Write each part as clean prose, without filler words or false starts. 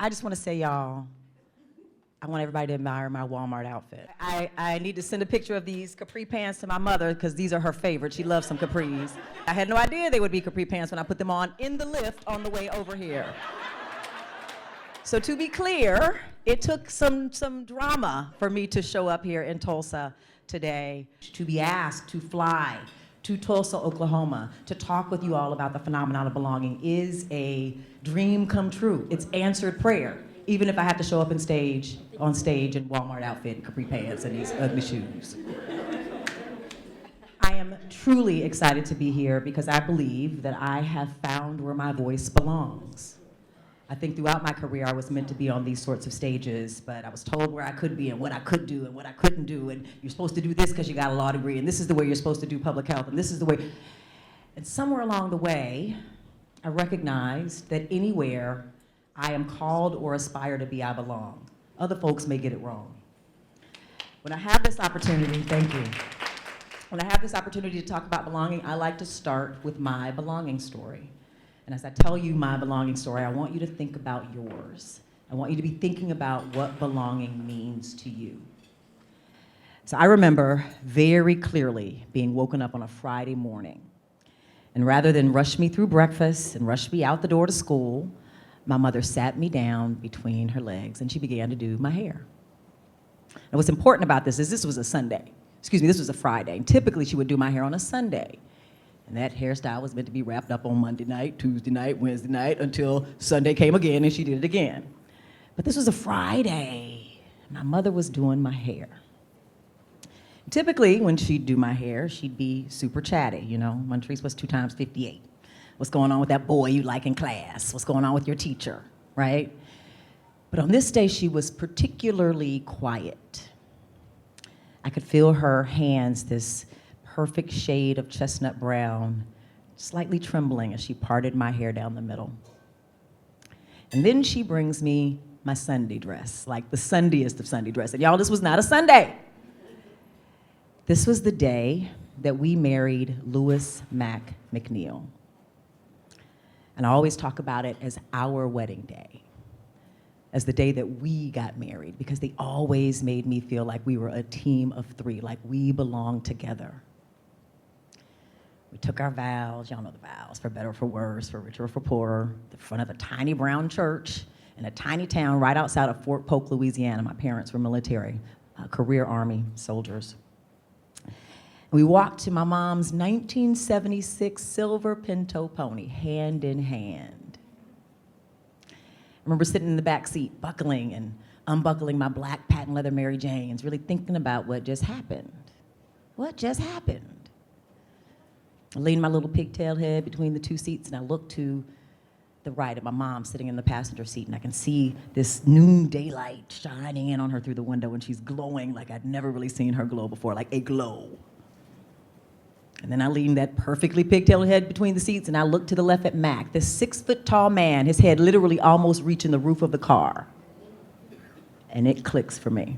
I just want to say, y'all, I want everybody to admire my Walmart outfit. I need to send a picture of these capri pants to my mother because these are her favorites. She loves some capris. I had no idea they would be capri pants when I put them on in the lift on the way over here. So to be clear, it took some drama for me to show up here in Tulsa today, to be asked to fly to Tulsa, Oklahoma, to talk with you all about the phenomenon of belonging is a dream come true. It's answered prayer, even if I have to show up on stage in Walmart outfit, and capri pants, and these ugly shoes. I am truly excited to be here because I believe that I have found where my voice belongs. I think throughout my career I was meant to be on these sorts of stages, but I was told where I could be and what I could do and what I couldn't do, and you're supposed to do this because you got a law degree, and this is the way you're supposed to do public health, and this is the way. And somewhere along the way, I recognized that anywhere I am called or aspire to be, I belong. Other folks may get it wrong. When I have this opportunity, thank you. When I have this opportunity to talk about belonging, I like to start with my belonging story. And as I tell you my belonging story, I want you to think about yours. I want you to be thinking about what belonging means to you. So I remember very clearly being woken up on a Friday morning. And rather than rush me through breakfast and rush me out the door to school, my mother sat me down between her legs and she began to do my hair. And what's important about this is this was a Sunday. This was a Friday. And typically she would do my hair on a Sunday. And that hairstyle was meant to be wrapped up on Monday night, Tuesday night, Wednesday night, until Sunday came again and she did it again. But this was a Friday. My mother was doing my hair. Typically, when she'd do my hair, she'd be super chatty, you know. Montrece was 2 times 58. What's going on with that boy you like in class? What's going on with your teacher, right? But on this day, she was particularly quiet. I could feel her hands, this perfect shade of chestnut brown, slightly trembling as she parted my hair down the middle. And then she brings me my Sunday dress, like the Sundiest of Sunday dress. And y'all, this was not a Sunday. This was the day that we married Lewis Mack McNeil. And I always talk about it as our wedding day, as the day that we got married, because they always made me feel like we were a team of 3, like we belonged together. We took our vows, y'all know the vows, for better or for worse, for richer or for poorer, the front of a tiny brown church in a tiny town right outside of Fort Polk, Louisiana. My parents were military, career Army soldiers. We walked to my mom's 1976 silver Pinto pony, hand in hand. I remember sitting in the back seat, buckling and unbuckling my black patent leather Mary Janes, really thinking about what just happened. What just happened? I leaned my little pigtail head between the 2 seats and I looked to the right at my mom sitting in the passenger seat, and I can see this noon daylight shining in on her through the window, and she's glowing like I'd never really seen her glow before, like a glow. And then I leaned that perfectly pigtailed head between the seats and I looked to the left at Mac, this 6-foot-tall man, his head literally almost reaching the roof of the car. And it clicks for me.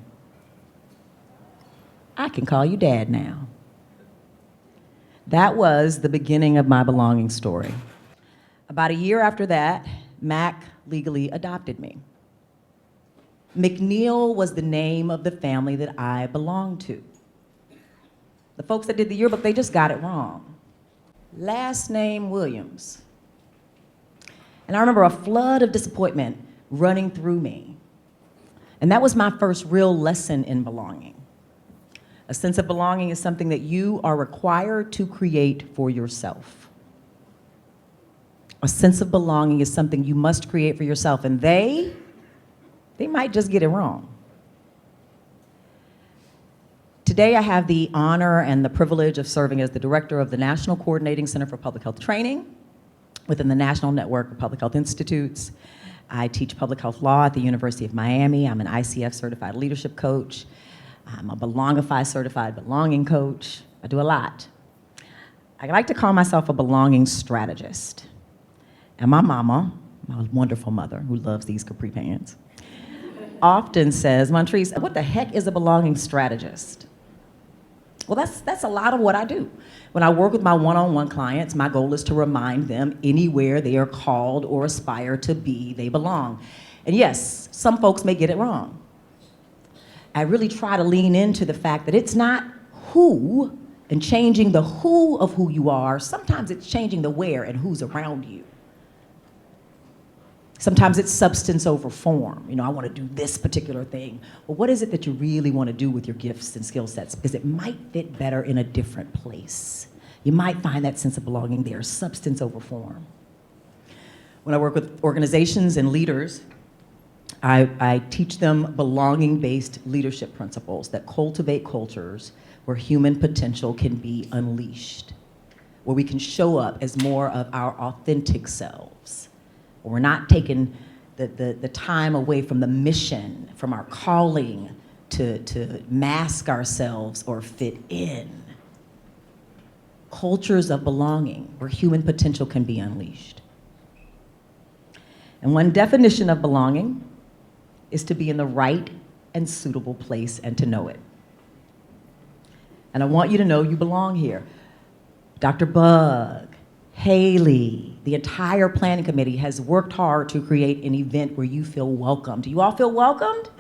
I can call you Dad now. That was the beginning of my belonging story. About a year after that, Mac legally adopted me. McNeil was the name of the family that I belonged to. The folks that did the yearbook, they just got it wrong. Last name Williams. And I remember a flood of disappointment running through me. And that was my first real lesson in belonging. A sense of belonging is something that you are required to create for yourself. A sense of belonging is something you must create for yourself, and they might just get it wrong. Today, I have the honor and the privilege of serving as the director of the National Coordinating Center for Public Health Training within the National Network of Public Health Institutes. I teach public health law at the University of Miami. I'm an ICF certified leadership coach. I'm a Belongify certified belonging coach. I do a lot. I like to call myself a belonging strategist. And my mama, my wonderful mother who loves these capri pants, often says, Montrece, what the heck is a belonging strategist? Well, that's a lot of what I do. When I work with my one-on-one clients, my goal is to remind them anywhere they are called or aspire to be, they belong. And yes, some folks may get it wrong. I really try to lean into the fact that it's not who and changing the who of who you are. Sometimes it's changing the where and who's around you. Sometimes it's substance over form. You know, I want to do this particular thing. Well, what is it that you really want to do with your gifts and skill sets? Because it might fit better in a different place. You might find that sense of belonging there, substance over form. When I work with organizations and leaders, I teach them belonging-based leadership principles that cultivate cultures where human potential can be unleashed, where we can show up as more of our authentic selves, where we're not taking the time away from the mission, from our calling to mask ourselves or fit in. Cultures of belonging where human potential can be unleashed. And one definition of belonging is to be in the right and suitable place and to know it. And I want you to know you belong here. Dr. Bug, Haley, the entire planning committee has worked hard to create an event where you feel welcome. Do you all feel welcomed?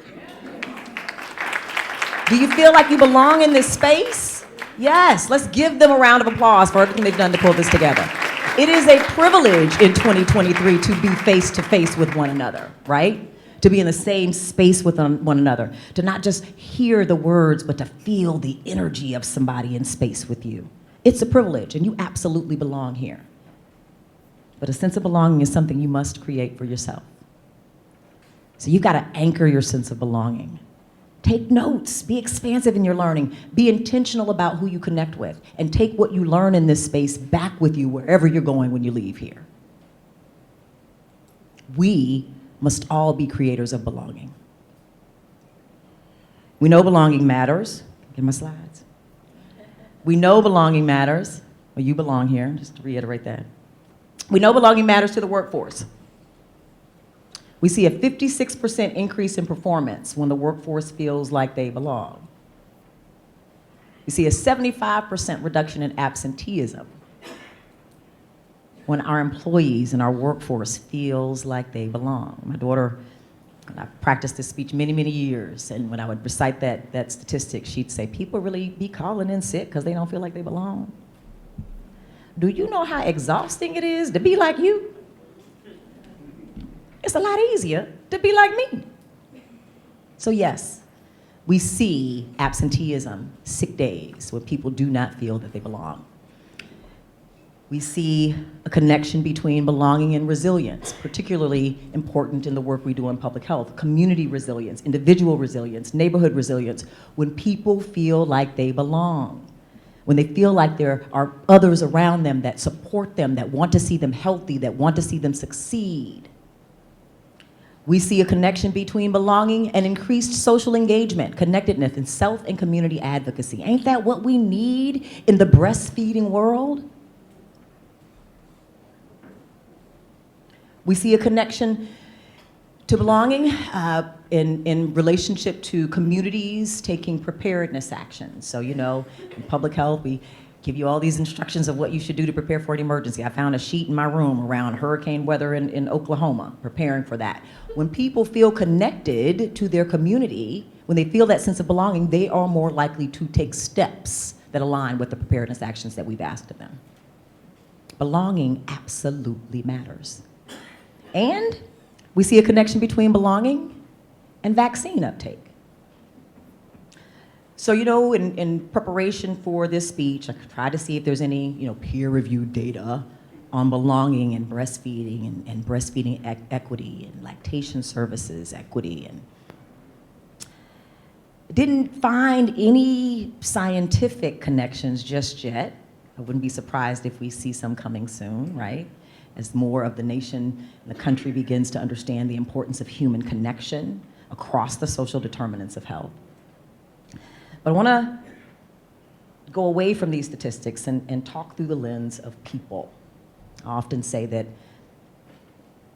Do you feel like you belong in this space? Yes, let's give them a round of applause for everything they've done to pull this together. It is a privilege in 2023 to be face to face with one another, right? To be in the same space with one another, to not just hear the words, but to feel the energy of somebody in space with you. It's a privilege, and you absolutely belong here. But a sense of belonging is something you must create for yourself. So you've got to anchor your sense of belonging. Take notes, be expansive in your learning, be intentional about who you connect with, and take what you learn in this space back with you wherever you're going when you leave here. We must all be creators of belonging. We know belonging matters. Get my slides. We know belonging matters. Well, you belong here, just to reiterate that. We know belonging matters to the workforce. We see a 56% increase in performance when the workforce feels like they belong. We see a 75% reduction in absenteeism when our employees and our workforce feels like they belong. My daughter, I've practiced this speech many, many years, and when I would recite that statistic, she'd say, people really be calling in sick because they don't feel like they belong. Do you know how exhausting it is to be like you? It's a lot easier to be like me. So yes, we see absenteeism, sick days, where people do not feel that they belong. We see a connection between belonging and resilience, particularly important in the work we do in public health. Community resilience, individual resilience, neighborhood resilience, when people feel like they belong, when they feel like there are others around them that support them, that want to see them healthy, that want to see them succeed. We see a connection between belonging and increased social engagement, connectedness, and self and community advocacy. Ain't that what we need in the breastfeeding world? We see a connection to belonging in relationship to communities taking preparedness actions. So, you know, in public health, we give you all these instructions of what you should do to prepare for an emergency. I found a sheet in my room around hurricane weather in Oklahoma, preparing for that. When people feel connected to their community, when they feel that sense of belonging, they are more likely to take steps that align with the preparedness actions that we've asked of them. Belonging absolutely matters. And we see a connection between belonging and vaccine uptake. So, you know, in preparation for this speech, I tried to see if there's any, peer-reviewed data on belonging and breastfeeding and breastfeeding equity and lactation services equity. And didn't find any scientific connections just yet. I wouldn't be surprised if we see some coming soon, right? As more of the nation and the country begins to understand the importance of human connection across the social determinants of health. But I want to go away from these statistics and talk through the lens of people. I often say that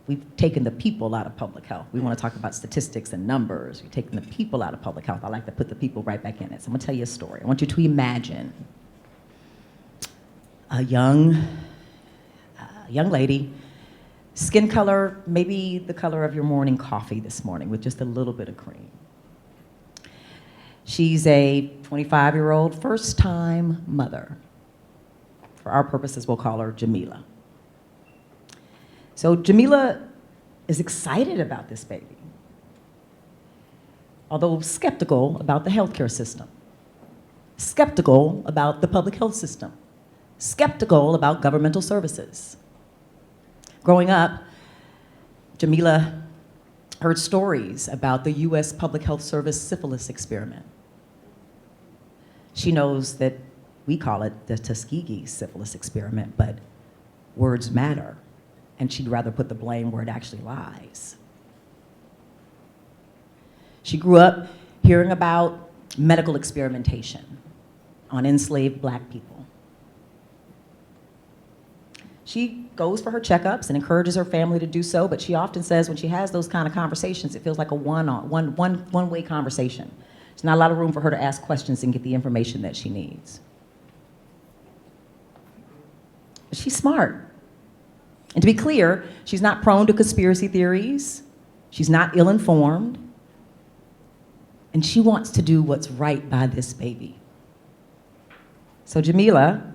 we've taken the people out of public health. We want to talk about statistics and numbers. We've taken the people out of public health. I like to put the people right back in it. So I'm going to tell you a story. I want you to imagine a young lady Skin color, maybe the color of your morning coffee this morning with just a little bit of cream. She's a 25-year-old first-time mother. For our purposes, we'll call her Jamila. So Jamila is excited about this baby, although skeptical about the healthcare system, skeptical about the public health system, skeptical about governmental services. Growing up, Jamila heard stories about the US Public Health Service syphilis experiment. She knows that we call it the Tuskegee syphilis experiment, but words matter, and she'd rather put the blame where it actually lies. She grew up hearing about medical experimentation on enslaved Black people. She goes for her checkups and encourages her family to do so, but she often says when she has those kind of conversations, it feels like a one-way conversation. There's not a lot of room for her to ask questions and get the information that she needs. But she's smart. And to be clear, she's not prone to conspiracy theories. She's not ill-informed. And she wants to do what's right by this baby. So Jamila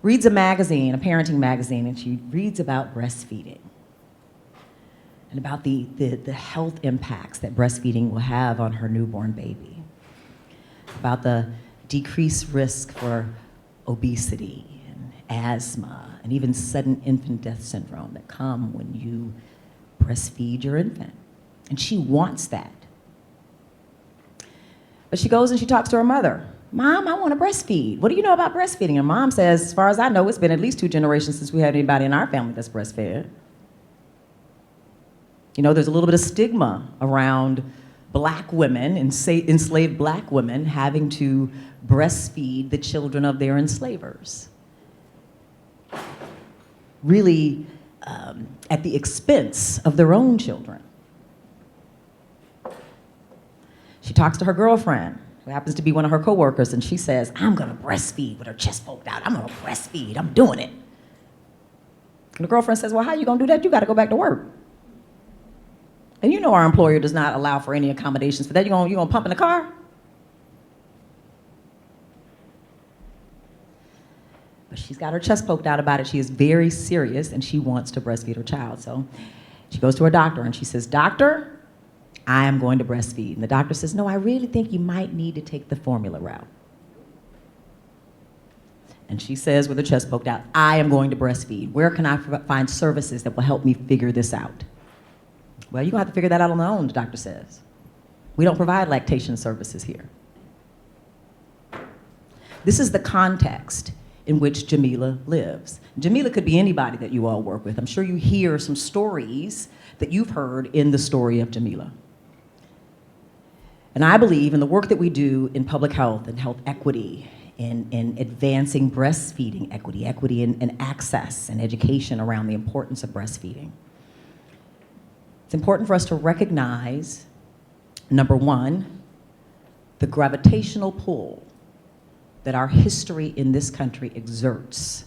reads a magazine, a parenting magazine, and she reads about breastfeeding and about the health impacts that breastfeeding will have on her newborn baby, about the decreased risk for obesity and asthma and even sudden infant death syndrome that come when you breastfeed your infant. And she wants that. But she goes and she talks to her mother. Mom, I want to breastfeed. What do you know about breastfeeding? And Mom says, as far as I know, it's been at least 2 generations since we had anybody in our family that's breastfed. You know, there's a little bit of stigma around Black women, enslaved Black women, having to breastfeed the children of their enslavers. Really at the expense of their own children. She talks to her girlfriend, who happens to be one of her coworkers, and she says, I'm gonna breastfeed with her chest poked out. I'm gonna breastfeed, I'm doing it. And the girlfriend says, well, how you gonna do that? You gotta go back to work. And you know our employer does not allow for any accommodations for that. You gonna pump in the car? But she's got her chest poked out about it. She is very serious, and she wants to breastfeed her child. So she goes to her doctor, and she says, Doctor, I am going to breastfeed. And the doctor says, no, I really think you might need to take the formula route. And she says with her chest poked out, I am going to breastfeed. Where can I find services that will help me figure this out? Well, you're going to have to figure that out on your own, the doctor says. We don't provide lactation services here. This is the context in which Jamila lives. Jamila could be anybody that you all work with. I'm sure you hear some stories that you've heard in the story of Jamila. And I believe in the work that we do in public health and health equity, in advancing breastfeeding equity, equity in access and education around the importance of breastfeeding. It's important for us to recognize, number one, the gravitational pull that our history in this country exerts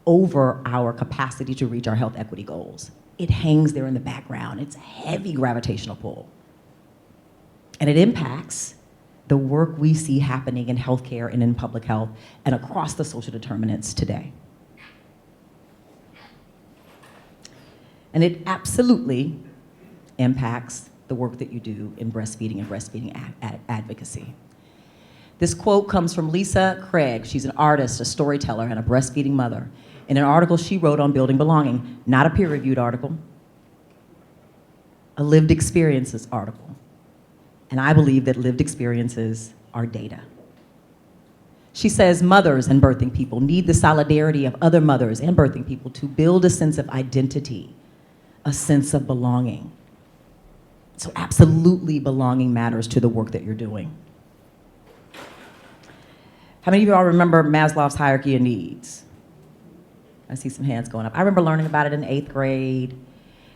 over our capacity to reach our health equity goals. It hangs there in the background. It's a heavy gravitational pull. And it impacts the work we see happening in healthcare and in public health and across the social determinants today. And it absolutely impacts the work that you do in breastfeeding and breastfeeding advocacy. This quote comes from Lisa Craig. She's an artist, a storyteller, and a breastfeeding mother, in an article she wrote on building belonging, not a peer-reviewed article, a lived experiences article. And I believe that lived experiences are data. She says mothers and birthing people need the solidarity of other mothers and birthing people to build a sense of identity, a sense of belonging. So absolutely belonging matters to the work that you're doing. How many of you all remember Maslow's hierarchy of needs? I see some hands going up. I remember learning about it in 8th grade.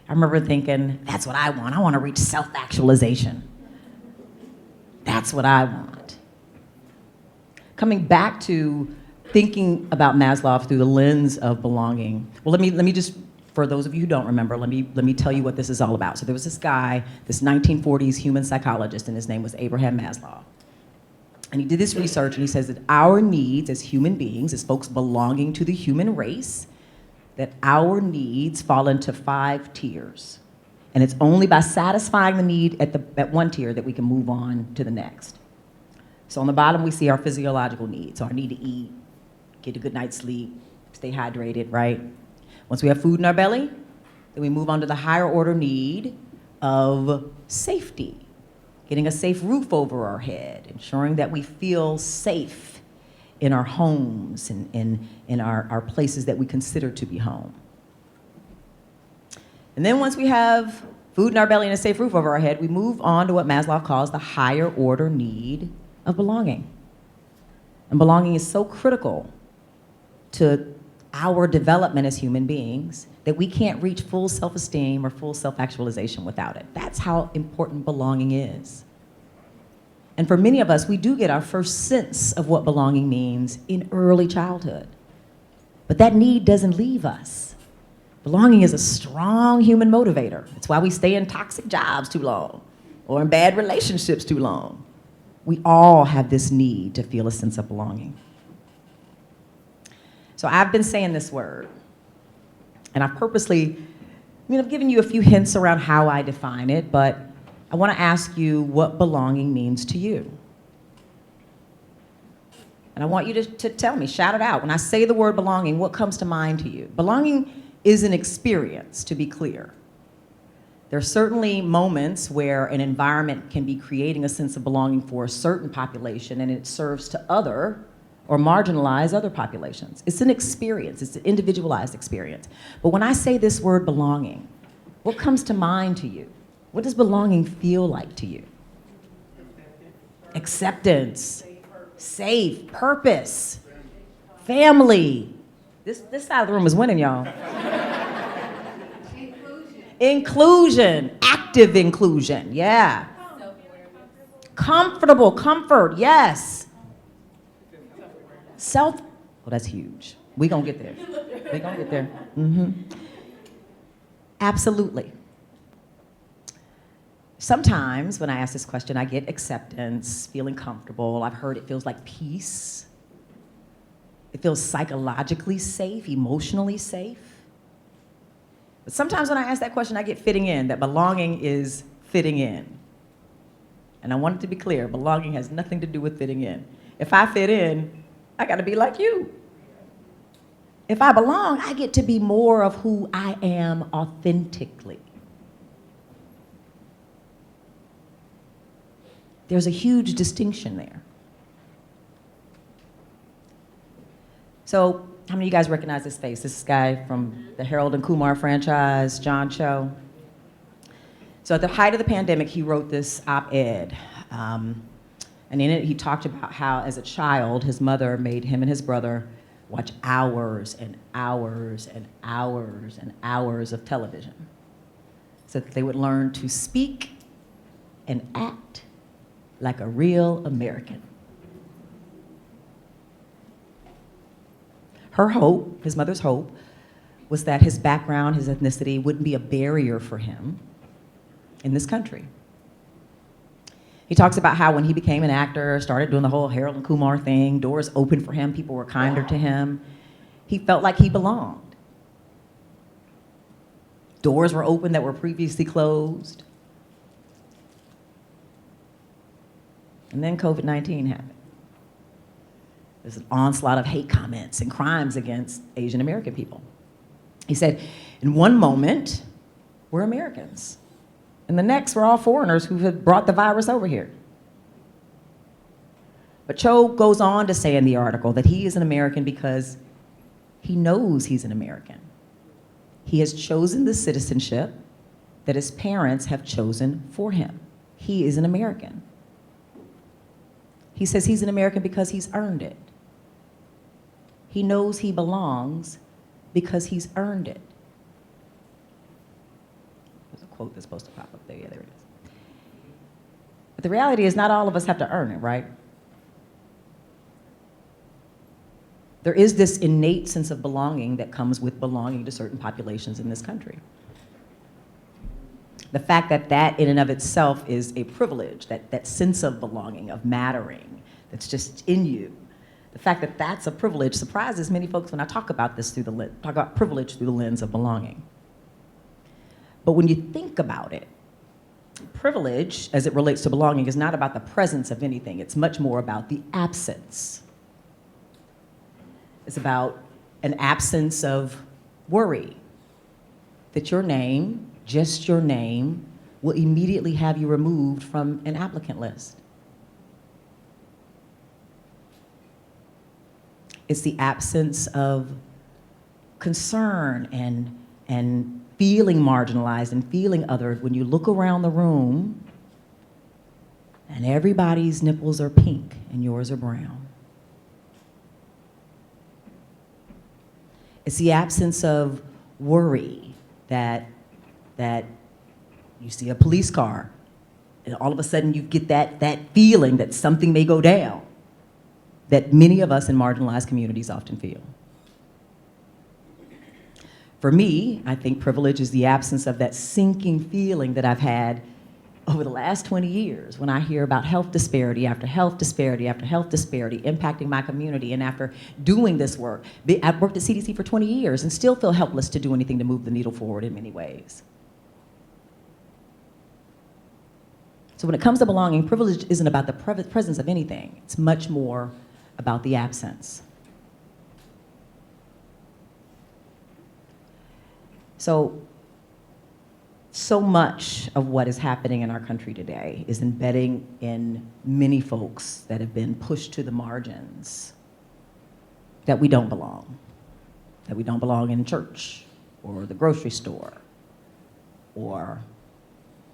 I remember thinking, that's what I want. I want to reach self-actualization. That's what I want. Coming back to thinking about Maslow through the lens of belonging. Well, let me just, for those of you who don't remember, let me tell you what this is all about. So there was this guy, this 1940s human psychologist, and his name was Abraham Maslow. And he did this research, and he says that our needs as human beings, as folks belonging to the human race, that our needs fall into 5 tiers. And it's only by satisfying the need at one tier that we can move on to the next. So on the bottom, we see our physiological needs. So our need to eat, get a good night's sleep, stay hydrated, right? Once we have food in our belly, then we move on to the higher order need of safety, getting a safe roof over our head, ensuring that we feel safe in our homes and in our places that we consider to be home. And then once we have food in our belly and a safe roof over our head, we move on to what Maslow calls the higher order need of belonging. And belonging is so critical to our development as human beings that we can't reach full self-esteem or full self-actualization without it. That's how important belonging is. And for many of us, we do get our first sense of what belonging means in early childhood. But that need doesn't leave us. Belonging is a strong human motivator. It's why we stay in toxic jobs too long or in bad relationships too long. We all have this need to feel a sense of belonging. So I've been saying this word, and I've purposely, I've given you a few hints around how I define it, but I want to ask you what belonging means to you. And I want you to tell me, shout it out. When I say the word belonging, what comes to mind to you? Belonging is an experience, to be clear. There are certainly moments where an environment can be creating a sense of belonging for a certain population, and it serves to other or marginalize other populations. It's an experience, it's an individualized experience. But when I say this word belonging, what comes to mind to you? What does belonging feel like to you? Acceptance, safe, purpose, family. This side of the room is winning, y'all. Inclusion, active inclusion, yeah. Comfortable, comfort, yes. Well, that's huge. We're gonna get there. We're gonna get there. Absolutely. Sometimes when I ask this question, I get acceptance, feeling comfortable. I've heard it feels like peace. It feels psychologically safe, emotionally safe. But sometimes when I ask that question, I get fitting in, that belonging is fitting in. And I want it to be clear, belonging has nothing to do with fitting in. If I fit in, I gotta be like you. If I belong, I get to be more of who I am authentically. There's a huge distinction there. So, how many of you guys recognize this face? This guy from the Harold and Kumar franchise, John Cho. So at the height of the pandemic, he wrote this op-ed. And in it, he talked about how, as a child, his mother made him and his brother watch hours and hours and hours and hours of television so that they would learn to speak and act like a real American. Her hope, his mother's hope, was that his background, his ethnicity wouldn't be a barrier for him in this country. He talks about how when he became an actor, started doing the whole Harold and Kumar thing, doors opened for him, people were kinder to him. He felt like he belonged. Doors were open that were previously closed. And then COVID-19 happened. There's an onslaught of hate comments and crimes against Asian American people. He said, in one moment, we're Americans. And the next, we're all foreigners who have brought the virus over here. But Cho goes on to say in the article that he is an American because he knows he's an American. He has chosen the citizenship that his parents have chosen for him. He is an American. He says he's an American because he's earned it. He knows he belongs because he's earned it. There's a quote that's supposed to pop up there. Yeah, there it is. But the reality is not all of us have to earn it, right? There is this innate sense of belonging that comes with belonging to certain populations in this country. The fact that that in and of itself is a privilege, that sense of belonging, of mattering, that's just in you. The fact that that's a privilege surprises many folks when I talk about this talk about privilege through the lens of belonging. But when you think about it, privilege, as it relates to belonging, is not about the presence of anything. It's much more about the absence. It's about an absence of worry that your name, just your name, will immediately have you removed from an applicant list. It's the absence of concern and feeling marginalized and feeling othered when you look around the room and everybody's nipples are pink and yours are brown. It's the absence of worry that you see a police car and all of a sudden you get that feeling that something may go down that many of us in marginalized communities often feel. For me, I think privilege is the absence of that sinking feeling that I've had over the last 20 years when I hear about health disparity after health disparity after health disparity impacting my community, and after doing this work. I've worked at CDC for 20 years and still feel helpless to do anything to move the needle forward in many ways. So when it comes to belonging, privilege isn't about the presence of anything. It's much more about the absence. So much of what is happening in our country today is embedding in many folks that have been pushed to the margins that we don't belong. That we don't belong in church or the grocery store or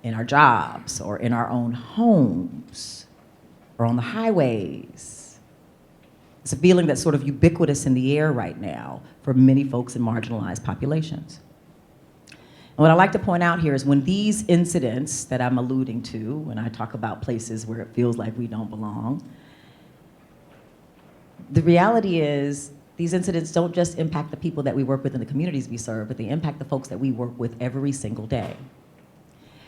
in our jobs or in our own homes or on the highways. It's a feeling that's sort of ubiquitous in the air right now for many folks in marginalized populations. And what I like to point out here is when these incidents that I'm alluding to, when I talk about places where it feels like we don't belong, the reality is these incidents don't just impact the people that we work with in the communities we serve, but they impact the folks that we work with every single day.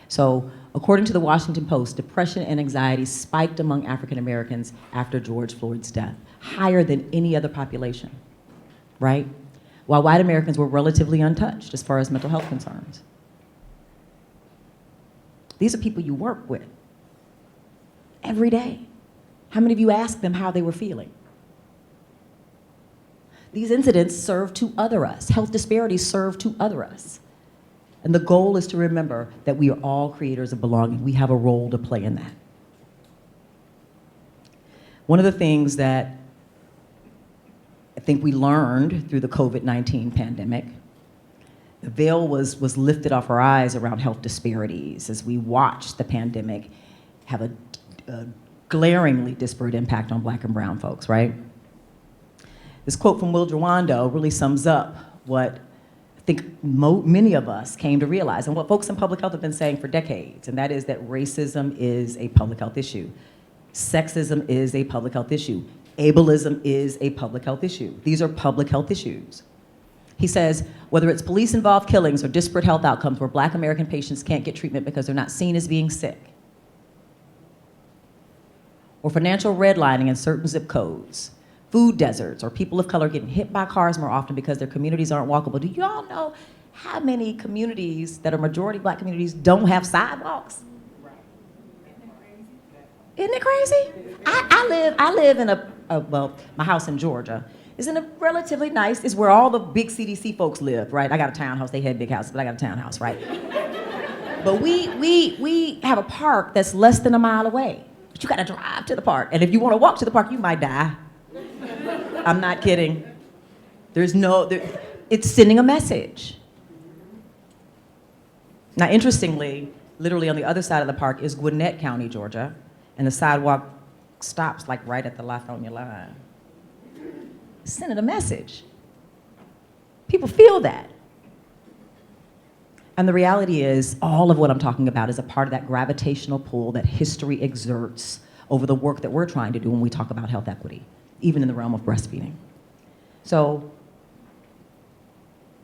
So according to the Washington Post, depression and anxiety spiked among African Americans after George Floyd's death, higher than any other population, right? While white Americans were relatively untouched as far as mental health concerns. These are people you work with every day. How many of you asked them how they were feeling? These incidents serve to other us. Health disparities serve to other us. And the goal is to remember that we are all creators of belonging. We have a role to play in that. One of the things that I think we learned through the COVID-19 pandemic, the veil was lifted off our eyes around health disparities as we watched the pandemic have a glaringly disparate impact on Black and brown folks, right? This quote from Will Jawando really sums up what I think many of us came to realize, and what folks in public health have been saying for decades, and that is that racism is a public health issue. Sexism is a public health issue. Ableism is a public health issue. These are public health issues. He says, whether it's police-involved killings or disparate health outcomes where Black American patients can't get treatment because they're not seen as being sick, or financial redlining in certain zip codes, food deserts, or people of color getting hit by cars more often because their communities aren't walkable. Do you all know how many communities that are majority Black communities don't have sidewalks? Isn't it crazy? I live in well, my house in Georgia is in a relatively nice, is where all the big CDC folks live, right? I got a townhouse, they had big houses, but I got a townhouse, right? But we have a park that's less than a mile away, but you gotta drive to the park. And if you wanna walk to the park, you might die. I'm not kidding. It's sending a message. Now, interestingly, literally on the other side of the park is Gwinnett County, Georgia, and the sidewalk stops like right at the Lafayette line. It's sending a message. People feel that. And the reality is, all of what I'm talking about is a part of that gravitational pull that history exerts over the work that we're trying to do when we talk about health equity, even in the realm of breastfeeding. So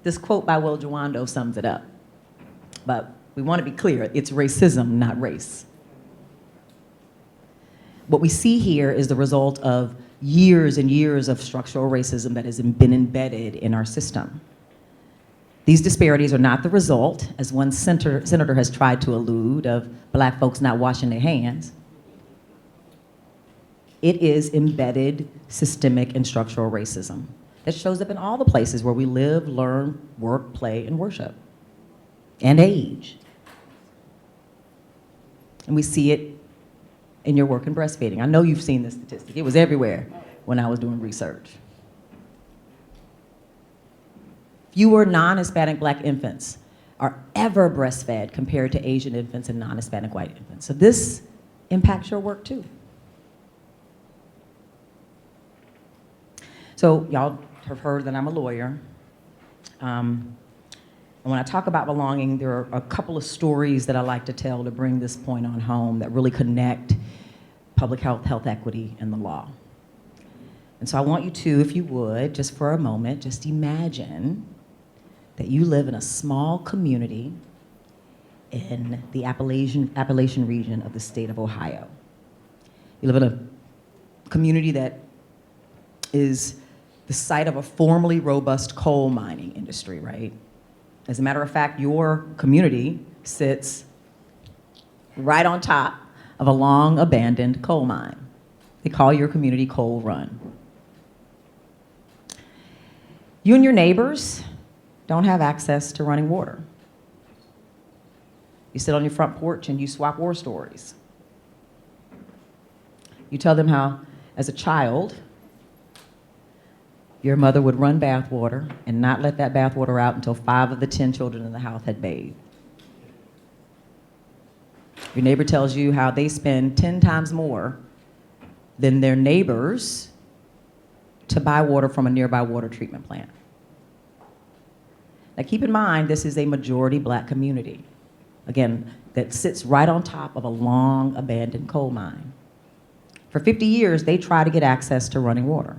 this quote by Will Jawando sums it up. But we want to be clear, it's racism, not race. What we see here is the result of years and years of structural racism that has been embedded in our system. These disparities are not the result, as one senator has tried to allude, of black folks not washing their hands. It is embedded systemic and structural racism that shows up in all the places where we live, learn, work, play, and worship, and age. And we see it in your work in breastfeeding. I know you've seen this statistic. It was everywhere when I was doing research. Fewer non-Hispanic black infants are ever breastfed compared to Asian infants and non-Hispanic white infants. So this impacts your work too. So y'all have heard that I'm a lawyer. And when I talk about belonging, there are a couple of stories that I like to tell to bring this point on home that really connect public health, health equity, and the law. And so I want you to, if you would, just for a moment, just imagine that you live in a small community in the Appalachian region of the state of Ohio. You live in a community that is the site of a formerly robust coal mining industry, right? As a matter of fact, your community sits right on top of a long abandoned coal mine. They call your community Coal Run. You and your neighbors don't have access to running water. You sit on your front porch and you swap war stories. You tell them how, as a child, your mother would run bath water and not let that bath water out until 5 of the 10 children in the house had bathed. Your neighbor tells you how they spend 10 times more than their neighbors to buy water from a nearby water treatment plant. Now keep in mind, this is a majority black community, again, that sits right on top of a long abandoned coal mine. For 50 years, they try to get access to running water.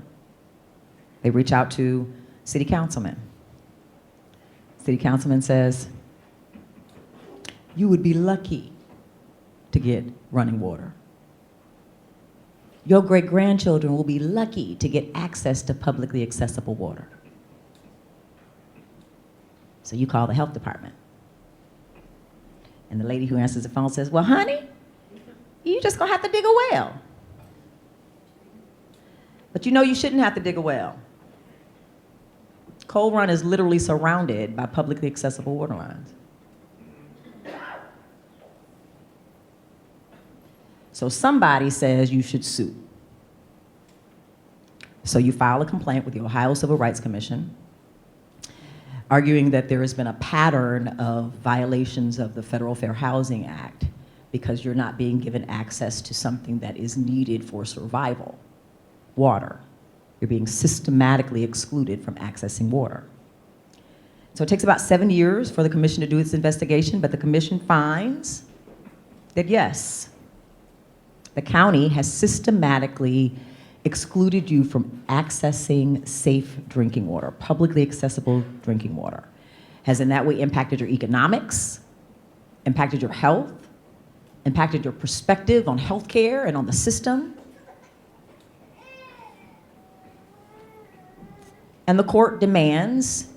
They reach out to city councilman. City councilman says, you would be lucky to get running water. Your great-grandchildren will be lucky to get access to publicly accessible water. So you call the health department. And the lady who answers the phone says, well, honey, you just gonna have to dig a well. But you know you shouldn't have to dig a well. Coal Run is literally surrounded by publicly accessible water lines. So somebody says you should sue. So you file a complaint with the Ohio Civil Rights Commission, arguing that there has been a pattern of violations of the Federal Fair Housing Act because you're not being given access to something that is needed for survival, water. You're being systematically excluded from accessing water. So it takes about 7 years for the commission to do its investigation, but the commission finds that yes, the county has systematically excluded you from accessing safe drinking water, publicly accessible drinking water. Has in that way impacted your economics, impacted your health, impacted your perspective on healthcare and on the system. And the court demands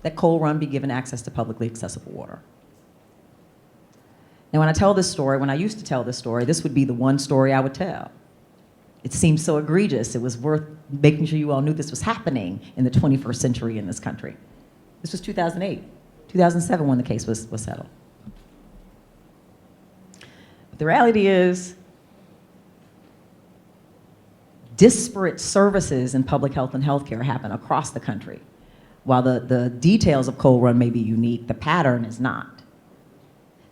that Coal Run be given access to publicly accessible water. Now, when I tell this story, when I used to tell this story, this would be the one story I would tell. It seemed so egregious, it was worth making sure you all knew this was happening in the 21st century in this country. This was 2008, 2007 when the case was settled. But the reality is, disparate services in public health and healthcare happen across the country. While the details of Coal Run may be unique, the pattern is not.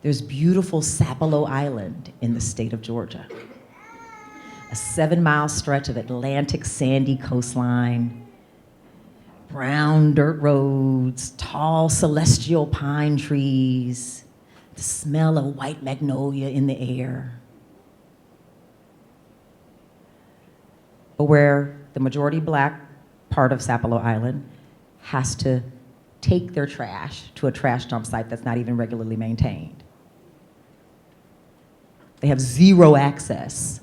There's beautiful Sapelo Island in the state of Georgia. A 7-mile stretch of Atlantic sandy coastline, brown dirt roads, tall celestial pine trees, the smell of white magnolia in the air. But where the majority black part of Sapelo Island has to take their trash to a trash dump site that's not even regularly maintained. They have zero access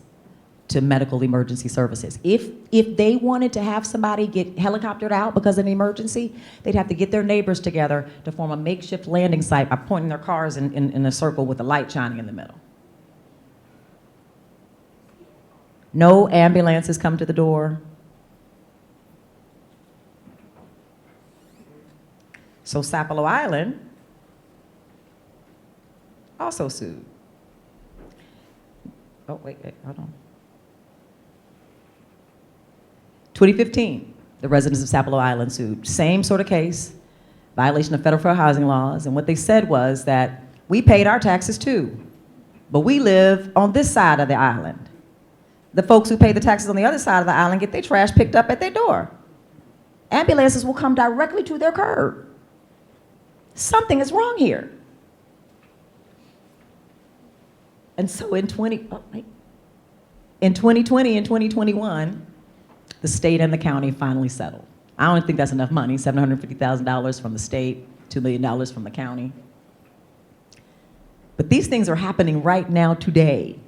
to medical emergency services. If they wanted to have somebody get helicoptered out because of an emergency, they'd have to get their neighbors together to form a makeshift landing site by pointing their cars in a circle with a light shining in the middle. No ambulances come to the door. So Sapelo Island also sued. Oh, wait, hold on. 2015, the residents of Sapelo Island sued. Same sort of case, violation of federal fair housing laws, and what they said was that we paid our taxes too, but we live on this side of the island. The folks who pay the taxes on the other side of the island get their trash picked up at their door. Ambulances will come directly to their curb. Something is wrong here. And so in 2020 and 2021, the state and the county finally settled. I don't think that's enough money, $750,000 from the state, $2 million from the county. But these things are happening right now today.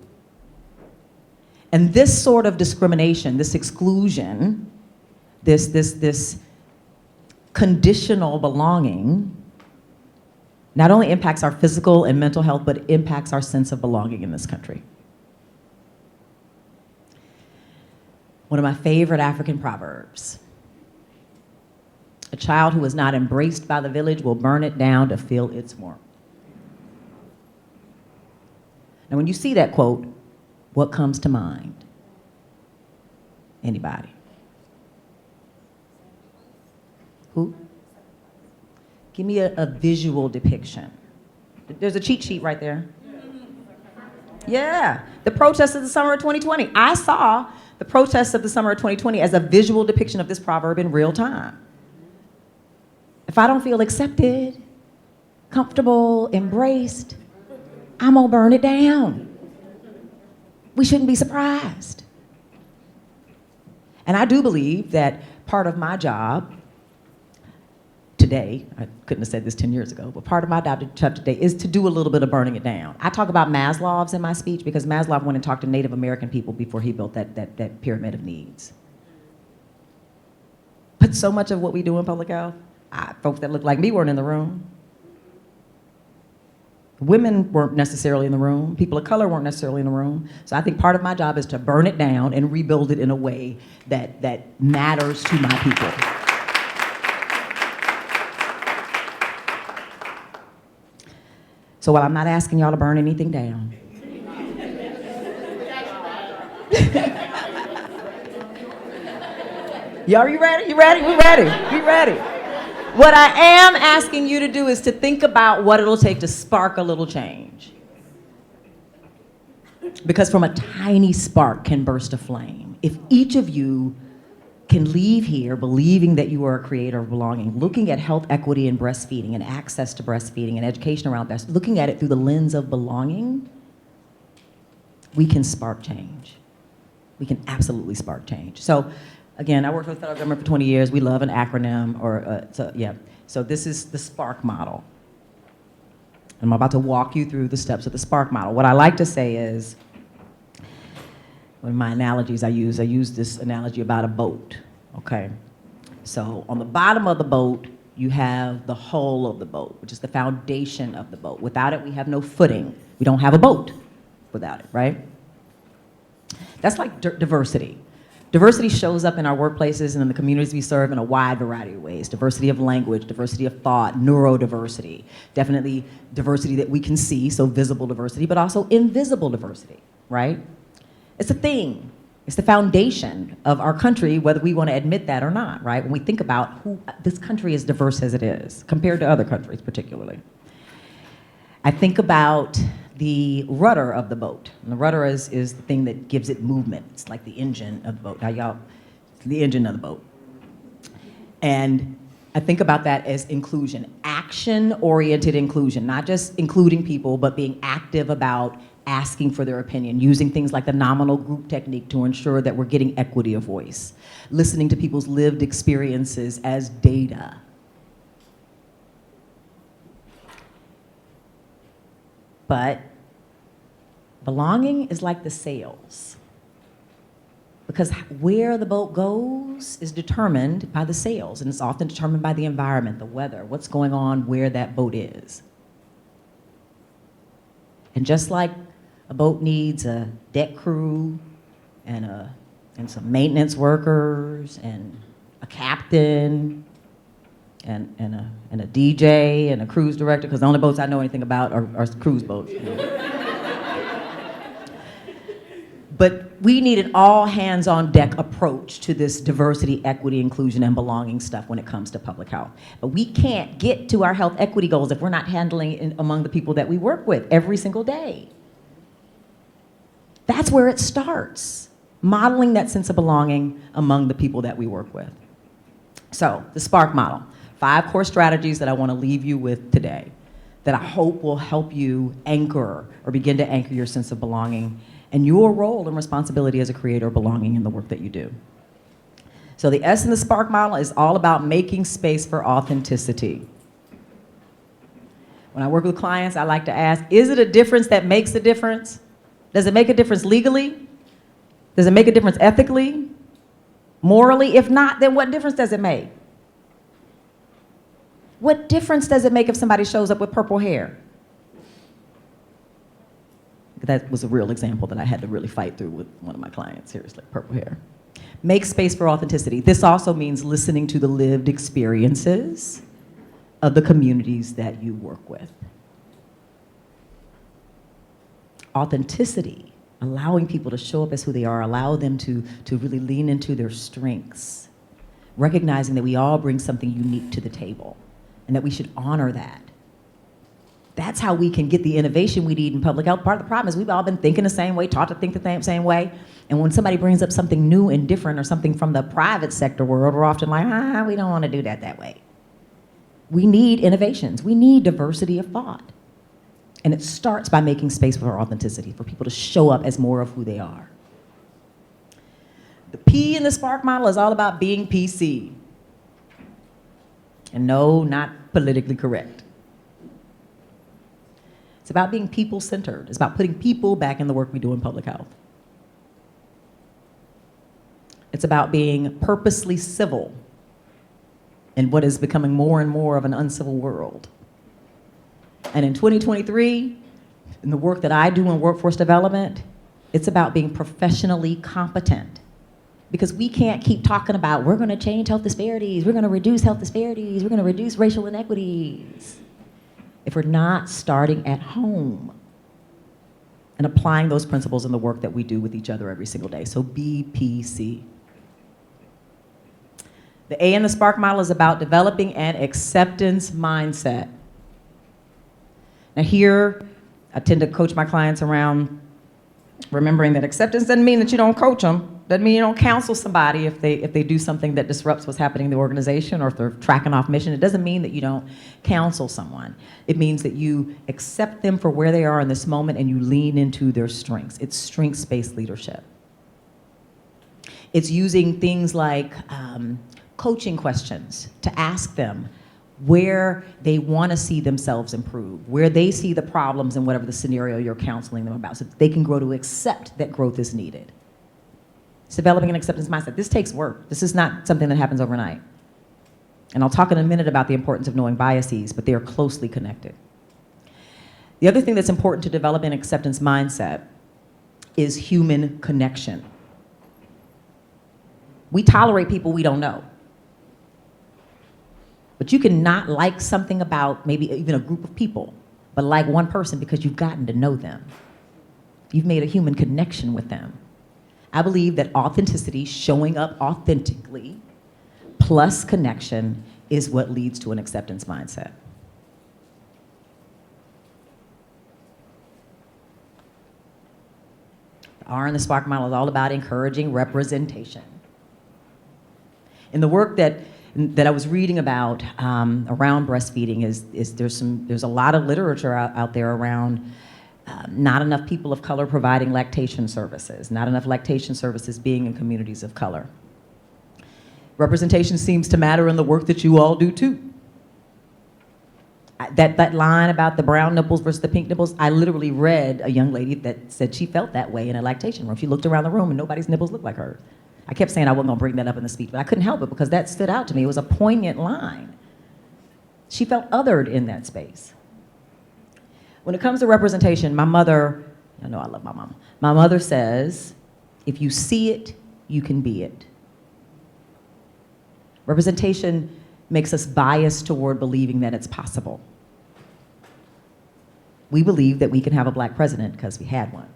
And this sort of discrimination, this exclusion, this conditional belonging, not only impacts our physical and mental health, but it impacts our sense of belonging in this country. One of my favorite African proverbs: a child who is not embraced by the village will burn it down to feel its warmth. Now, when you see that quote, what comes to mind? Anybody? Who? Give me a visual depiction. There's a cheat sheet right there. Yeah, the protests of the summer of 2020. I saw the protests of the summer of 2020 as a visual depiction of this proverb in real time. If I don't feel accepted, comfortable, embraced, I'm gonna burn it down. We shouldn't be surprised. And I do believe that part of my job today, I couldn't have said this 10 years ago, but part of my job today is to do a little bit of burning it down. I talk about Maslow's in my speech because Maslow went and talked to Native American people before he built that pyramid of needs. But so much of what we do in public health, folks that look like me weren't in the room. Women weren't necessarily in the room. People of color weren't necessarily in the room. So I think part of my job is to burn it down and rebuild it in a way that matters to my people. So while I'm not asking y'all to burn anything down, y'all, you ready? You ready? We ready. We ready. What I am asking you to do is to think about what it'll take to spark a little change. Because from a tiny spark can burst a flame. If each of you can leave here believing that you are a creator of belonging, looking at health equity and breastfeeding and access to breastfeeding and education around that, looking at it through the lens of belonging, we can spark change. We can absolutely spark change. So again, I worked for the federal government for 20 years. We love an acronym, So this is the SPARK model. I'm about to walk you through the steps of the SPARK model. What I like to say is, one of my analogies I use this analogy about a boat, okay? So on the bottom of the boat, you have the hull of the boat, which is the foundation of the boat. Without it, we have no footing. We don't have a boat without it, right? That's like diversity. Diversity shows up in our workplaces and in the communities we serve in a wide variety of ways. Diversity of language, diversity of thought, neurodiversity. Definitely diversity that we can see, so visible diversity, but also invisible diversity, right? It's a thing. It's the foundation of our country, whether we want to admit that or not, right? When we think about who this country is diverse as it is, compared to other countries particularly. I think about the rudder of the boat. And the rudder is the thing that gives it movement. It's like the engine of the boat. Now y'all, the engine of the boat. And I think about that as inclusion, action-oriented inclusion, not just including people, but being active about asking for their opinion, using things like the nominal group technique to ensure that we're getting equity of voice, listening to people's lived experiences as data. But belonging is like the sails, because where the boat goes is determined by the sails, and it's often determined by the environment, the weather, what's going on where that boat is. And just like a boat needs a deck crew and some maintenance workers and a captain and a DJ and a cruise director, because the only boats I know anything about are cruise boats. But we need an all-hands-on-deck approach to this diversity, equity, inclusion, and belonging stuff when it comes to public health. But we can't get to our health equity goals if we're not handling it among the people that we work with every single day. That's where it starts, modeling that sense of belonging among the people that we work with. So, the SPARK model, 5 core strategies that I want to leave you with today that I hope will help you anchor or begin to anchor your sense of belonging and your role and responsibility as a creator of belonging in the work that you do. So the S in the SPARK model is all about making space for authenticity. When I work with clients, I like to ask, is it a difference that makes a difference? Does it make a difference legally? Does it make a difference ethically? Morally? If not, then what difference does it make? What difference does it make if somebody shows up with purple hair? That was a real example that I had to really fight through with one of my clients, seriously, purple hair. Make space for authenticity. This also means listening to the lived experiences of the communities that you work with. Authenticity, allowing people to show up as who they are, allow them to really lean into their strengths, recognizing that we all bring something unique to the table and that we should honor that. That's how we can get the innovation we need in public health. Part of the problem is we've all been thinking the same way, taught to think the same way. And when somebody brings up something new and different or something from the private sector world, we're often like, we don't want to do that way. We need innovations. We need diversity of thought. And it starts by making space for authenticity, for people to show up as more of who they are. The P in the SPARK model is all about being PC. And no, not politically correct. It's about being people-centered. It's about putting people back in the work we do in public health. It's about being purposely civil in what is becoming more and more of an uncivil world. And in 2023, in the work that I do in workforce development, it's about being professionally competent. Because we can't keep talking about, we're going to change health disparities, we're going to reduce health disparities, we're going to reduce racial inequities, if we're not starting at home and applying those principles in the work that we do with each other every single day. So BPC. The A in the SPARK model is about developing an acceptance mindset. Now here, I tend to coach my clients around remembering that acceptance doesn't mean that you don't coach them. Doesn't mean you don't counsel somebody if they do something that disrupts what's happening in the organization or if they're tracking off mission. It doesn't mean that you don't counsel someone. It means that you accept them for where they are in this moment and you lean into their strengths. It's strengths-based leadership. It's using things like coaching questions to ask them where they want to see themselves improve, where they see the problems in whatever the scenario you're counseling them about, so that they can grow to accept that growth is needed. It's developing an acceptance mindset. This takes work. This is not something that happens overnight. And I'll talk in a minute about the importance of knowing biases, but they are closely connected. The other thing that's important to develop an acceptance mindset is human connection. We tolerate people we don't know. But you can not like something about maybe even a group of people, but like one person because you've gotten to know them. You've made a human connection with them. I believe that authenticity, showing up authentically, plus connection is what leads to an acceptance mindset. The R in the SPARK model is all about encouraging representation. In the work that I was reading about around breastfeeding there's a lot of literature out there around Not enough people of color providing lactation services, not enough lactation services being in communities of color. Representation seems to matter in the work that you all do too. That line about the brown nipples versus the pink nipples, I literally read a young lady that said she felt that way in a lactation room. She looked around the room and nobody's nipples looked like hers. I kept saying I wasn't gonna bring that up in the speech, but I couldn't help it because that stood out to me. It was a poignant line. She felt othered in that space. When it comes to representation, my mother, I know I love my mama. My mother says, if you see it, you can be it. Representation makes us biased toward believing that it's possible. We believe that we can have a black president because we had one.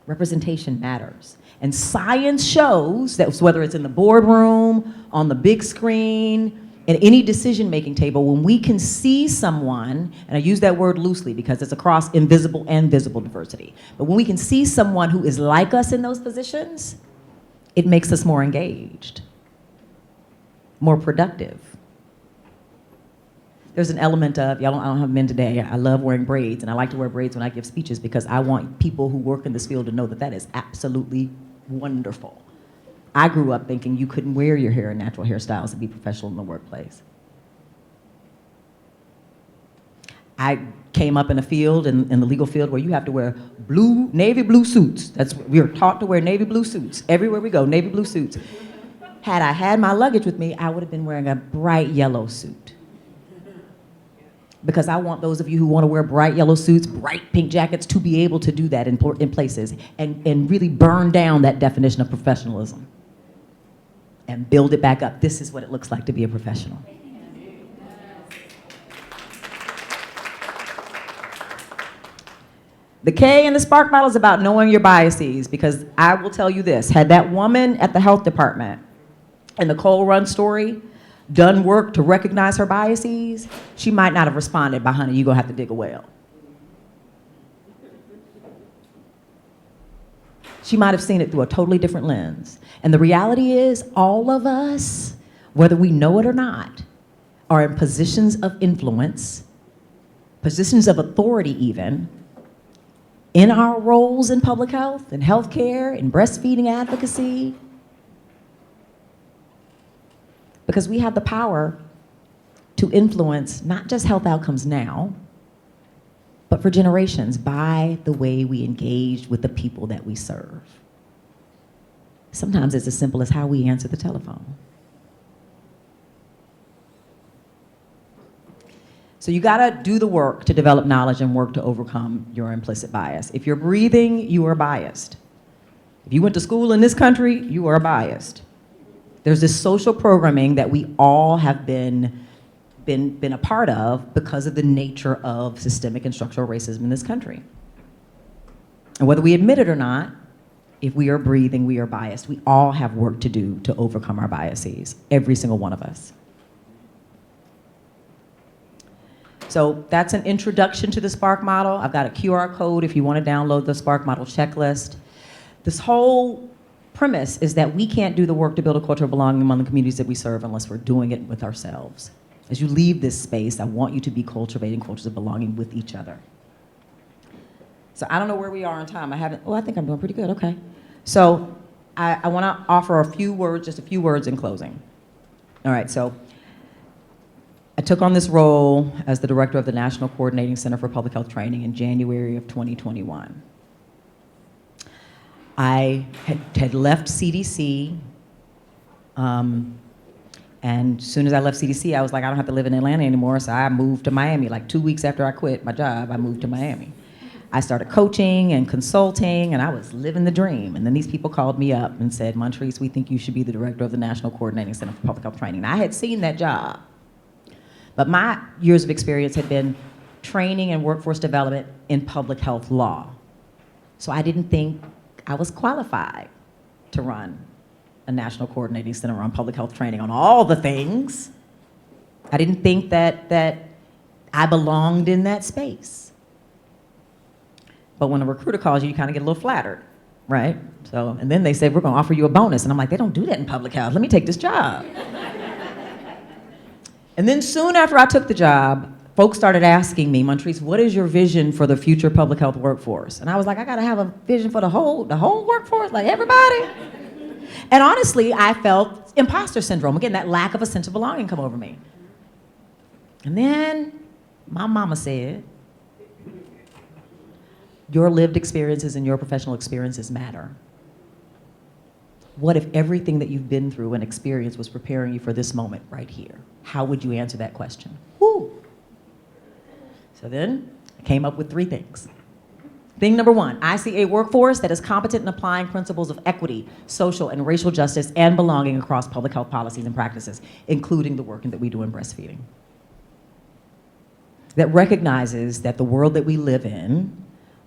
Representation matters. And science shows that whether it's in the boardroom, on the big screen, at any decision-making table, when we can see someone, and I use that word loosely because it's across invisible and visible diversity, but when we can see someone who is like us in those positions, it makes us more engaged, more productive. There's an element of, I don't have men today, I love wearing braids, and I like to wear braids when I give speeches because I want people who work in this field to know that that is absolutely wonderful. I grew up thinking you couldn't wear your hair in natural hairstyles and be professional in the workplace. I came up in a field, in the legal field, where you have to wear navy blue suits. We are taught to wear navy blue suits. Everywhere we go, navy blue suits. Had I had my luggage with me, I would have been wearing a bright yellow suit. Because I want those of you who want to wear bright yellow suits, bright pink jackets, to be able to do that in places and really burn down that definition of professionalism and build it back up. This is what it looks like to be a professional. The K in the Spark model is about knowing your biases, because I will tell you this, had that woman at the health department in the Coal Run story done work to recognize her biases, she might not have responded by, honey, you're gonna have to dig a well. She might have seen it through a totally different lens. And the reality is, all of us, whether we know it or not, are in positions of influence, positions of authority even, in our roles in public health, in healthcare, in breastfeeding advocacy, because we have the power to influence not just health outcomes now, but for generations by the way we engage with the people that we serve. Sometimes it's as simple as how we answer the telephone. So you gotta do the work to develop knowledge and work to overcome your implicit bias. If you're breathing, you are biased. If you went to school in this country, you are biased. There's this social programming that we all have been a part of because of the nature of systemic and structural racism in this country. And whether we admit it or not, if we are breathing, we are biased. We all have work to do to overcome our biases, every single one of us. So that's an introduction to the Spark model. I've got a QR code if you want to download the Spark model checklist. This whole premise is that we can't do the work to build a culture of belonging among the communities that we serve unless we're doing it with ourselves. As you leave this space, I want you to be cultivating cultures of belonging with each other. So I don't know where we are on time. I think I'm doing pretty good, okay. So I want to offer a few words, just a few words in closing. All right, so I took on this role as the director of the National Coordinating Center for Public Health Training in January of 2021. I had left CDC, and as soon as I left CDC, I was like, I don't have to live in Atlanta anymore, so I moved to Miami. Like 2 weeks after I quit my job, I moved to Miami. I started coaching and consulting, and I was living the dream. And then these people called me up and said, Montrece, we think you should be the director of the National Coordinating Center for Public Health Training. And I had seen that job, but my years of experience had been training and workforce development in public health law. So I didn't think I was qualified to run a National Coordinating Center on public health training on all the things. I didn't think that I belonged in that space. But when a recruiter calls you, you kind of get a little flattered, right? So, and then they say, we're gonna offer you a bonus. And I'm like, they don't do that in public health. Let me take this job. And then soon after I took the job, folks started asking me, Montrece, what is your vision for the future public health workforce? And I was like, I gotta have a vision for the whole workforce, like everybody. And honestly, I felt imposter syndrome. Again, that lack of a sense of belonging come over me. And then my mama said, your lived experiences and your professional experiences matter. What if everything that you've been through and experienced was preparing you for this moment right here? How would you answer that question? Woo. So then I came up with 3 things. Thing number 1, I see a workforce that is competent in applying principles of equity, social and racial justice, and belonging across public health policies and practices, including the work that we do in breastfeeding. That recognizes that the world that we live in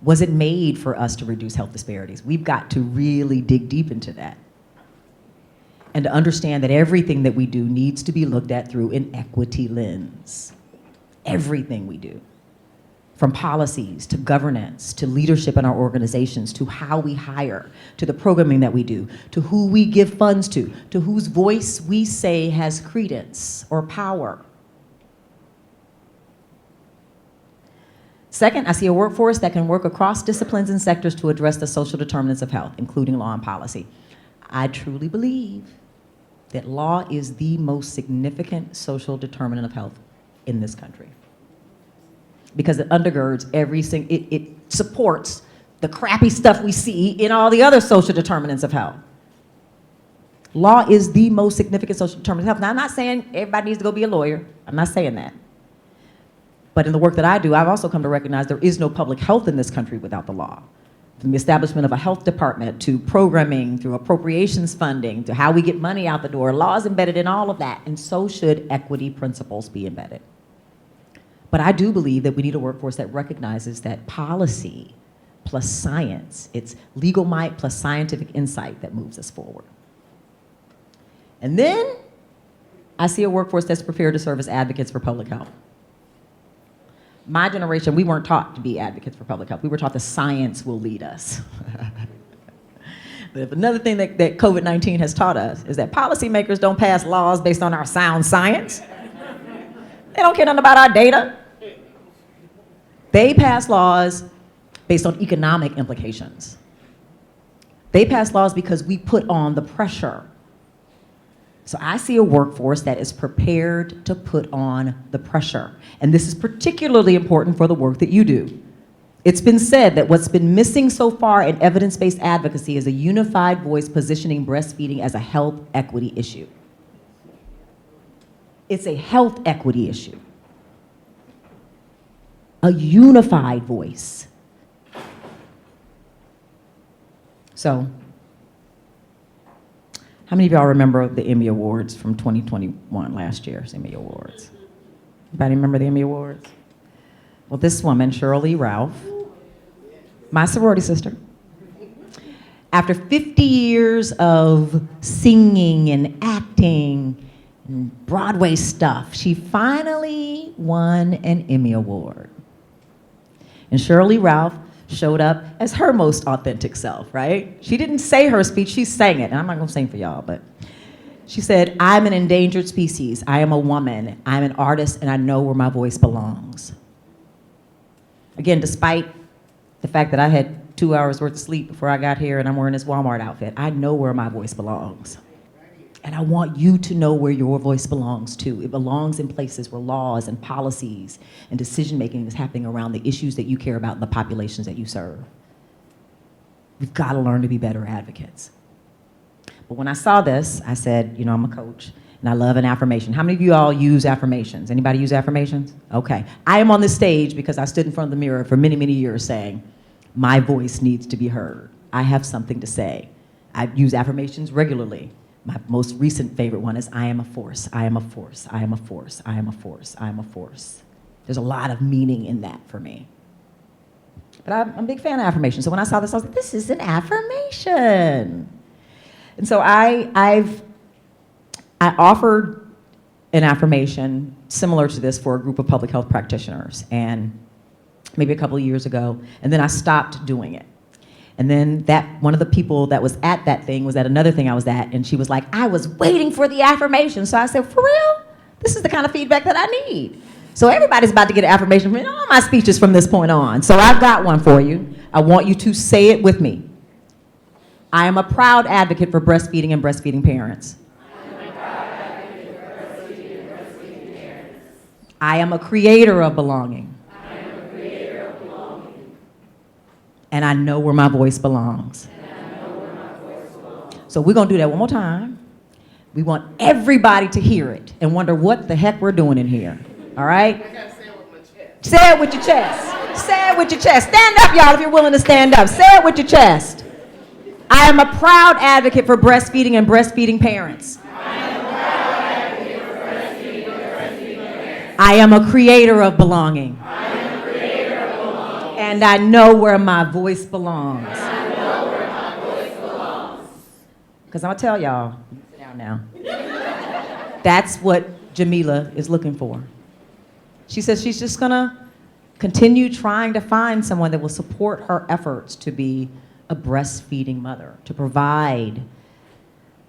wasn't made for us to reduce health disparities. We've got to really dig deep into that. And to understand that everything that we do needs to be looked at through an equity lens. Everything we do. From policies, to governance, to leadership in our organizations, to how we hire, to the programming that we do, to who we give funds to whose voice we say has credence or power. Second, I see a workforce that can work across disciplines and sectors to address the social determinants of health, including law and policy. I truly believe that law is the most significant social determinant of health in this country. Because it undergirds it supports the crappy stuff we see in all the other social determinants of health. Law is the most significant social determinant of health. Now, I'm not saying everybody needs to go be a lawyer. I'm not saying that. But in the work that I do, I've also come to recognize there is no public health in this country without the law. From the establishment of a health department, to programming, through appropriations funding, to how we get money out the door, law is embedded in all of that, and so should equity principles be embedded. But I do believe that we need a workforce that recognizes that policy plus science, it's legal might plus scientific insight that moves us forward. And then I see a workforce that's prepared to serve as advocates for public health. My generation, we weren't taught to be advocates for public health. We were taught the science will lead us. But if another thing that COVID-19 has taught us is that policymakers don't pass laws based on our sound science. They don't care nothing about our data. They pass laws based on economic implications. They pass laws because we put on the pressure. So I see a workforce that is prepared to put on the pressure. And this is particularly important for the work that you do. It's been said that what's been missing so far in evidence-based advocacy is a unified voice positioning breastfeeding as a health equity issue. It's a health equity issue. A unified voice. So, how many of y'all remember the Emmy Awards from 2021, last year's Emmy Awards? Anybody remember the Emmy Awards? Well, this woman, Shirley Ralph, my sorority sister, after 50 years of singing and acting and Broadway stuff, she finally won an Emmy Award. And Shirley Ralph showed up as her most authentic self, right? She didn't say her speech, she sang it. And I'm not gonna sing for y'all, but she said, I'm an endangered species, I am a woman, I'm an artist, and I know where my voice belongs. Again, despite the fact that I had 2 hours worth of sleep before I got here and I'm wearing this Walmart outfit, I know where my voice belongs. And I want you to know where your voice belongs too. It belongs in places where laws and policies and decision-making is happening around the issues that you care about and the populations that you serve. We've got to learn to be better advocates. But when I saw this, I said, you know, I'm a coach and I love an affirmation. How many of you all use affirmations? Anybody use affirmations? Okay. I am on this stage because I stood in front of the mirror for many, many years saying, my voice needs to be heard. I have something to say. I use affirmations regularly. My most recent favorite one is, I am a force, I am a force, I am a force, I am a force, I am a force. There's a lot of meaning in that for me. But I'm a big fan of affirmations. So when I saw this, I was like, this is an affirmation. And so I offered an affirmation similar to this for a group of public health practitioners, and maybe a couple of years ago, and then I stopped doing it. And then one of the people that was at that thing was at another thing I was at, and she was like, I was waiting for the affirmation. So I said, for real? This is the kind of feedback that I need. So everybody's about to get an affirmation from me. All my speeches from this point on. So I've got one for you. I want you to say it with me. I am a proud advocate for breastfeeding and breastfeeding parents. I am a creator of belonging. And I know where my voice belongs. So we're going to do that one more time. We want everybody to hear it and wonder what the heck we're doing in here. All right? I gotta say it with my chest. Say it with your chest. Say it with your chest. Stand up, y'all, if you're willing to stand up. Say it with your chest. I am a proud advocate for breastfeeding and breastfeeding parents. I am a creator of belonging. And I know where my voice belongs. Because I'm going to tell y'all, sit down now. That's what Jamila is looking for. She says she's just going to continue trying to find someone that will support her efforts to be a breastfeeding mother, to provide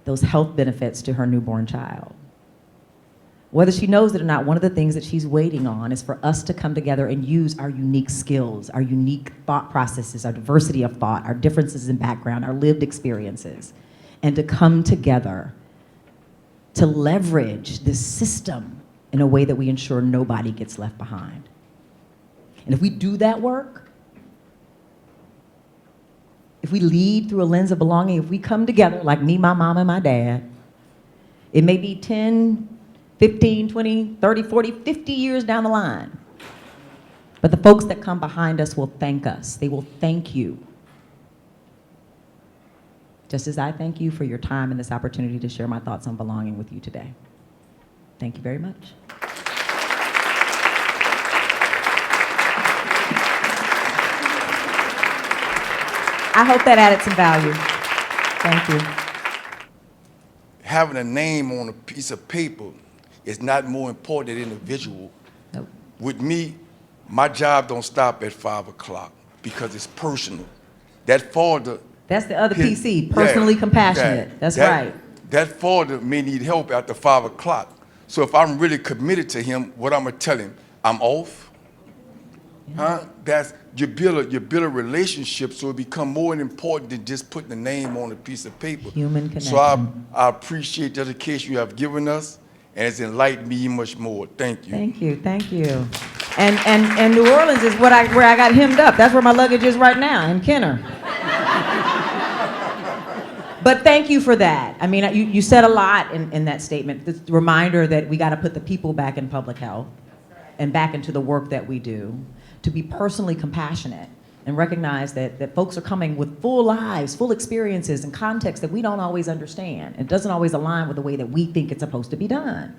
those health benefits to her newborn child. Whether she knows it or not, one of the things that she's waiting on is for us to come together and use our unique skills, our unique thought processes, our diversity of thought, our differences in background, our lived experiences, and to come together to leverage this system in a way that we ensure nobody gets left behind. And if we do that work, if we lead through a lens of belonging, if we come together like me, my mom, and my dad, it may be 10, 15, 20, 30, 40, 50 years down the line. But the folks that come behind us will thank us. They will thank you. Just as I thank you for your time and this opportunity to share my thoughts on belonging with you today. Thank you very much. I hope that added some value. Thank you. Having a name on a piece of paper is not more important than individual. Nope. With me, my job don't stop at 5 o'clock because it's personal. That father. That's the other PC, personally compassionate. That's right. That father may need help after 5 o'clock. So if I'm really committed to him, what I'm gonna tell him, I'm off. Yeah. That's you build a relationship, so it become more important than just putting a name on a piece of paper. Human connection. So I appreciate the education you have given us, and it's enlightened me much more. Thank you. Thank you, thank you. And New Orleans is where I got hemmed up. That's where my luggage is right now, in Kenner. But thank you for that. I mean, you said a lot in that statement. The reminder that we got to put the people back in public health and back into the work that we do, to be personally compassionate and recognize that folks are coming with full lives, full experiences and contexts that we don't always understand. It doesn't always align with the way that we think it's supposed to be done.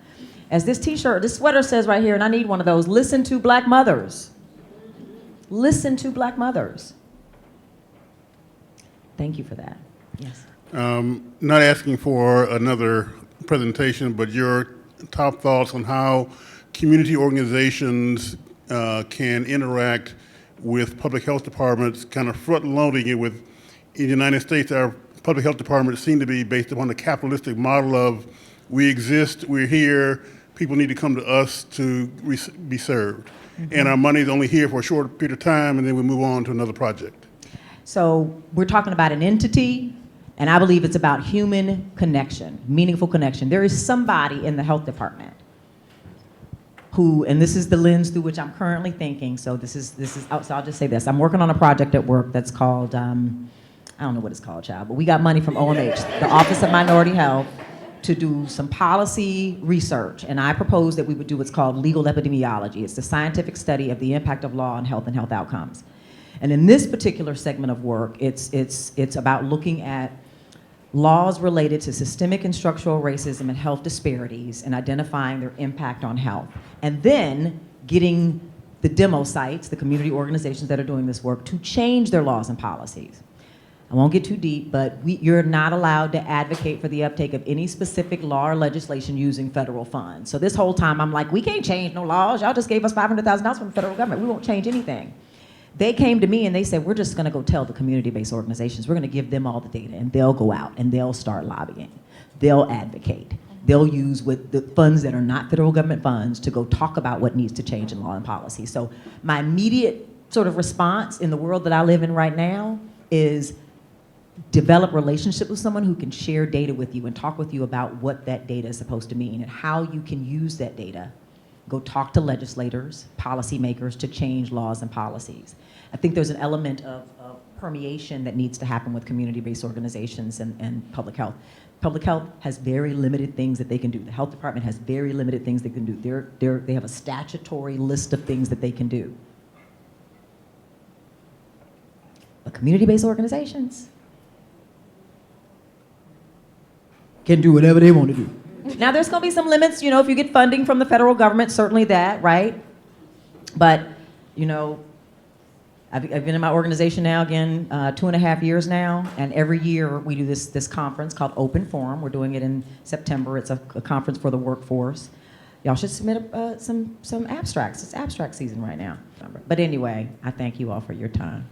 As this t-shirt, this sweater says right here, and I need one of those, listen to Black mothers. Listen to Black mothers. Thank you for that. Yes. Not asking for another presentation, but your top thoughts on how community organizations can interact with public health departments, kind of front-loading it with, in the United States, our public health departments seem to be based upon the capitalistic model of we exist, we're here, people need to come to us to be served. Mm-hmm. And our money's only here for a short period of time, and then we move on to another project. So we're talking about an entity, and I believe it's about human connection, meaningful connection. There is somebody in the health department who, and this is the lens through which I'm currently thinking, so so I'll just say this. I'm working on a project at work that's called, I don't know what it's called, child, but we got money from OMH, the Office of Minority Health, to do some policy research, and I propose that we would do what's called legal epidemiology. It's the scientific study of the impact of law on health and health outcomes. And in this particular segment of work, it's about looking at laws related to systemic and structural racism and health disparities and identifying their impact on health. And then getting the demo sites, the community organizations that are doing this work, to change their laws and policies. I won't get too deep, but you're not allowed to advocate for the uptake of any specific law or legislation using federal funds. So this whole time I'm like, we can't change no laws. Y'all just gave us $500,000 from the federal government. We won't change anything. They came to me and they said, we're just gonna go tell the community-based organizations, we're gonna give them all the data, and they'll go out and they'll start lobbying. They'll advocate. they'll use with the funds that are not federal government funds to go talk about what needs to change in law and policy. So my immediate sort of response in the world that I live in right now is develop relationship with someone who can share data with you and talk with you about what that data is supposed to mean and how you can use that data. Go talk to legislators, policymakers to change laws and policies. I think there's an element of permeation that needs to happen with community-based organizations and public health. Public health has very limited things that they can do. The health department has very limited things they can do. They have a statutory list of things that they can do. But community-based organizations can do whatever they want to do. Now, there's going to be some limits, you know, if you get funding from the federal government, certainly that, right? But, you know, I've been in my organization now, again, 2.5 years now, and every year we do this conference called Open Forum. We're doing it in September. It's a conference for the workforce. Y'all should submit some abstracts. It's abstract season right now. But anyway, I thank you all for your time.